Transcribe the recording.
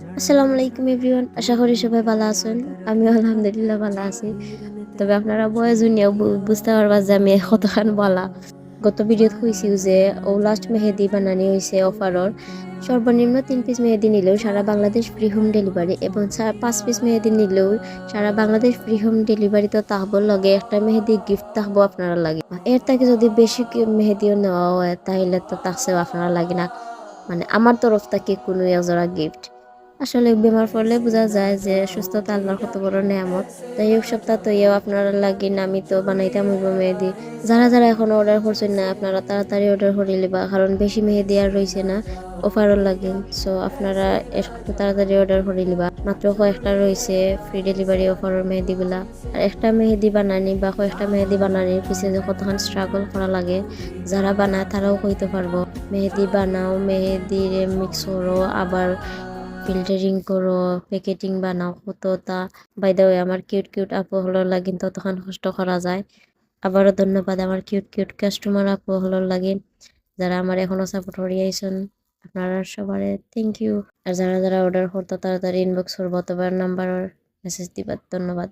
আসসালামু আলাইকুম এভরিওয়ান, আশা করি সবাই ভালো আছেন। আমি আলহামদুলিল্লাহ ভালো আছি। তবে আপনারা বয়স জুনিয়াও বুঝতে পারবা যে আমি কতখান বলা। গত ভিডিওতে কইছি যে ও লাস্ট মেহেদি বানানি হয়েছে অফারর। সর্বনিম্ন 3 পিস মেহেদি নিলেও সারা বাংলাদেশ ফ্রি হোম ডেলিভারি এবং 5 পিস মেহেদি নিলেও সারা বাংলাদেশ ফ্রি হোম ডেলিভারি তো তাহবর লগে একটা মেহেদি গিফট তাহবো আপনারা লাগে। এর থেকে যদি বেশি মেহেদিও নেওয়া হয় তাহলে তো তাকছেও আপনারা লাগে না, মানে আমার তরফ থেকে কোনো একজোড়া গিফট। আসলে বেমার পড়লে বোঝা যায় যে সুস্থতা আল্লাহর কত বড় নেয়ামত। তাই এই সপ্তাহ তো ইয়েও আপনারা লাগিন, আমি তো বানাইতাম হইব মেহেদি। যারা যারা এখন অর্ডার করছেন না আপনারা তাড়াতাড়ি অর্ডার করে লিবা, কারণ বেশি মেহেদি আর রয়েছে না অফারও লাগিন। সো আপনারা একটু তাড়াতাড়ি অর্ডার করে লিবা, মাত্র কয়েকটা রয়েছে ফ্রি ডেলিভারি অফারের মেহেদিগুলা। আর একটা মেহেদি বানানি বা কয়েকটা মেহেদি বানানির পিছিয়ে যে কতক্ষণ স্ট্রাগল করা লাগে যারা বানায় তারাও কইতে পারবো। মেহেদি বানাও, মেহেদির মিক্স করো, আবার ফিল্টারিং করো, প্যাকেটিং বানাও, কতটা। বাই দ্য ওয়ে আমার কিউট কিউট আপু হলোর লাগিন ততক্ষণ কষ্ট করা যায়। আবারও ধন্যবাদ আমার কিউট কিউট কাস্টমার আপু হলোর লাগিন যারা আমার এখনো সাপোর্ট করিয়েছেন। আপনারা সবার থ্যাংক ইউ। আর যারা যারা অর্ডার করতো তাড়াতাড়ি ইনবক্স করবো অথবা নাম্বার মেসেজ দিবা। ধন্যবাদ।